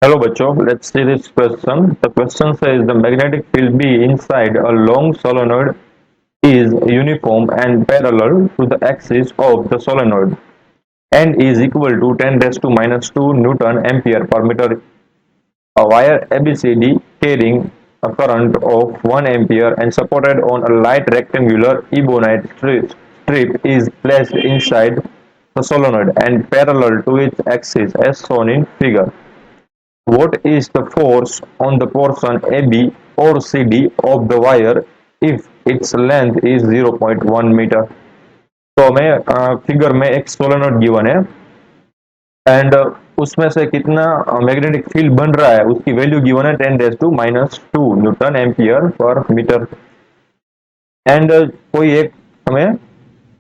Hello, बच्चों. Let's see this question. The question says the magnetic field B inside a long solenoid is uniform and parallel to the axis of the solenoid and is equal to 10 raised to minus 2 Newton ampere per meter. A wire ABCD carrying a current of 1 ampere and supported on a light rectangular ebonite strip is placed inside the solenoid and parallel to its axis as shown in figure. What is the force on the portion AB or CD of the wire if its length is 0.1 metre? तो हमें figure में एक solenoid given है and उसमें से कितना magnetic field बन रहा है उसकी वैल्यू गिवन है 10 raise to minus 2 newton ampere per metre and कोई एक हमें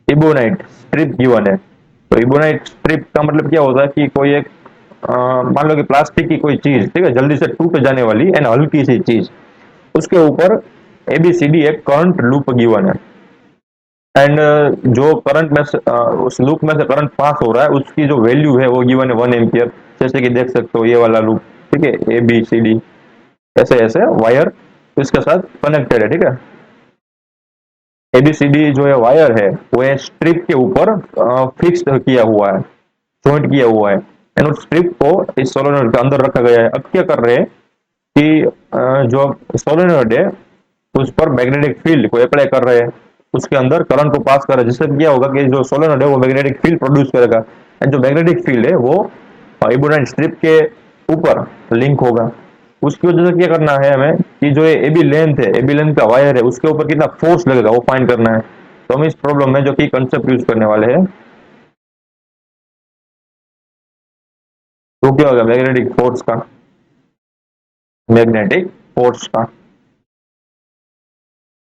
इबोनाइट स्ट्रिप गिवन है। तो इबोनाइट स्ट्रिप का मतलब क्या होता है कि कोई एक मान लो कि प्लास्टिक की कोई चीज, ठीक है, जल्दी से टूट जाने वाली एंड हल्की सी चीज, उसके ऊपर एबीसीडी एक करंट लूप गिवन है एंड जो करंट में से उस लूप में से करंट पास हो रहा है उसकी जो वैल्यू है वो गिवन है 1 एम्पियर। जैसे कि देख सकते हो ये वाला लूप, ठीक है, ए बी सी डी ऐसे ऐसे वायर इसके साथ कनेक्टेड है, ठीक है। एबीसीडी जो है वायर है वो स्ट्रिप के ऊपर फिक्स किया हुआ है, जॉइंट किया हुआ है एंड उस स्ट्रिप को इस सोलेनोइड के अंदर रखा गया है। अब क्या कर रहे हैं कि जो सोलेनोइड है उस पर मैग्नेटिक फील्ड को अप्लाई कर रहे हैं, उसके अंदर करंट को पास कर रहे हैं, जिससे क्या होगा कि जो सोलेनोइड है वो मैग्नेटिक फील्ड प्रोड्यूस करेगा एंड जो मैग्नेटिक फील्ड है वो इबोनाइट स्ट्रिप के ऊपर लिंक होगा। उसकी वजह से क्या करना है हमें कि जो एबी लेंथ है, एबी लेंथ का वायर है, उसके ऊपर कितना फोर्स लगेगा वो फाइंड करना है। तो हम इस प्रॉब्लम में जो कि कंसेप्ट यूज करने वाले हैं, तो क्या होगा मैग्नेटिक फोर्स का, मैग्नेटिक फोर्स का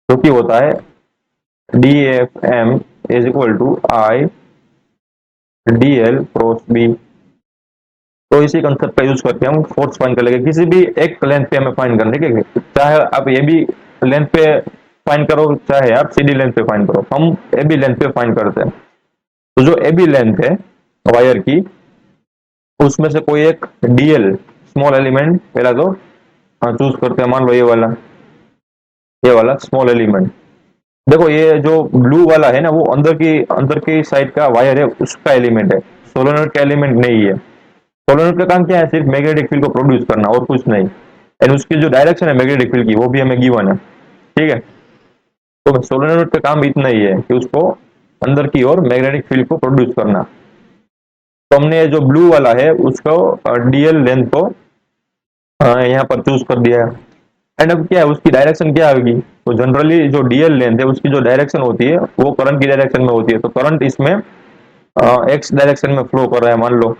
जो कि होता है D F M is equal to I D L cross B. तो इसी कंसेप्ट का यूज करके हम फोर्स फाइंड कर लेंगे किसी भी एक लेंथ पे हमें फाइंड करने के, चाहे आप ए बी लेंथ पे फाइंड करो चाहे आप सी डी लेंथ पे फाइंड करो, हम ए बी लेंथ पे फाइंड करते हैं। तो जो ए बी लेंथ है वायर की उसमें से कोई एक डीएल स्मॉल एलिमेंट पहला तो चूज करते हैं। मान लो ये वाला स्मॉल एलिमेंट, देखो ये जो ब्लू वाला है ना वो अंदर की साइड का वायर है, उसका एलिमेंट है, सोलेनोइड का एलिमेंट नहीं है। सोलेनोइड का काम क्या है, सिर्फ मैग्नेटिक फील्ड को प्रोड्यूस करना और कुछ नहीं। एंड उसकी जो डायरेक्शन है मैग्नेटिक फील्ड की वो भी हमें गिवन है, ठीक है। तो सोलेनोइड का काम इतना ही है कि उसको अंदर की ओर मैग्नेटिक फील्ड को प्रोड्यूस करना। तो हमने जो ब्लू वाला है उसको डीएल लेंथ को यहाँ पर चूज कर दिया है एंड अब क्या है उसकी डायरेक्शन क्या आएगी। तो जनरली जो डीएल लेंथ है उसकी जो डायरेक्शन होती है वो करंट की डायरेक्शन में होती है। तो करंट इसमें एक्स डायरेक्शन में फ्लो कर रहा है मान लो,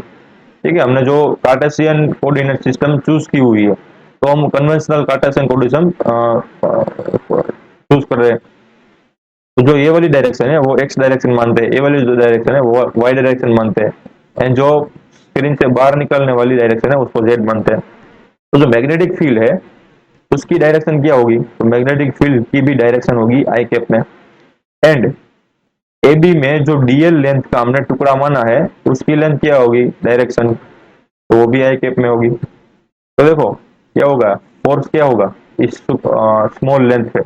ठीक है। हमने जो कार्टेशियन कोऑर्डिनेट सिस्टम चूज की हुई है तो हम कन्वेंशनल कार्टेशियन कोऑर्डिनेशन चूज कर रहे हैं। तो जो ये वाली डायरेक्शन है वो एक्स डायरेक्शन मानते हैं, ये वाली जो डायरेक्शन है वो वाई डायरेक्शन मानते हैं एंड जो स्क्रीन से बाहर निकलने वाली डायरेक्शन है उसको जेड मानते हैं। तो जो मैग्नेटिक फील्ड है उसकी डायरेक्शन क्या होगी, तो मैग्नेटिक फील्ड की भी डायरेक्शन होगी आई कैप में एंड ए बी में जो डीएल लेंथ का हमने टुकड़ा माना है उसकी लेंथ क्या होगी डायरेक्शन, तो वो भी आई कैप में होगी। तो देखो क्या होगा, फोर्स क्या होगा इस स्मॉल लेंथ पे,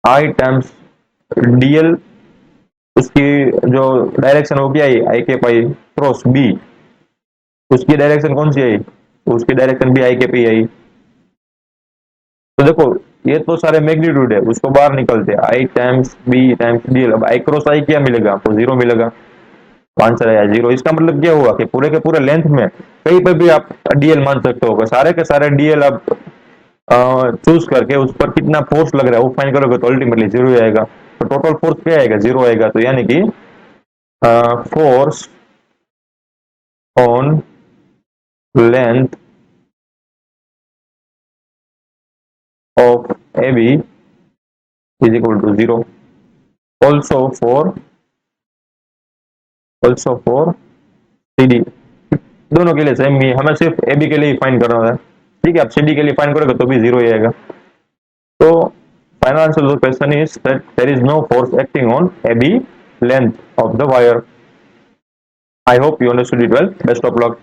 आई टाइम्स डीएल, उसकी जो डायरेक्शन हो क्या आई आई कैप आई क्रॉस बी, उसकी डायरेक्शन कौन सी आई, उसकी डायरेक्शन भी आई कैप ही आई। तो देखो ये तो सारे मैग्नीट्यूड है, उसको बाहर निकलते हैं आई टाइम्स बी टाइम्स डी, अब आई क्रॉस आई क्या मिलेगा, आपको जीरो मिलेगा, आंसर आया जीरो। इसका मतलब क्या हुआ कि पूरे के पूरे लेंथ में कहीं पर भी आप डीएल मान सकते हो, सारे के सारे डीएल आप चूज करके उस पर कितना फोर्स लग रहा है वो फाइंड करोगे तो अल्टीमेटली जीरो आएगा। तो टोटल फोर्स क्या आएगा, जीरो आएगा। तो यानी कि force on length of A B is equal to zero. Also for C D, दोनों के लिए सेम ही, हमें सिर्फ ए बी के लिए फाइंड करना है, ठीक है। आप सी डी के लिए फाइंड करोगे तो भी जीरो ही आएगा। तो final answer of the question is that there is no force acting on A B length of the wire. I hope you understood it well. Best of luck.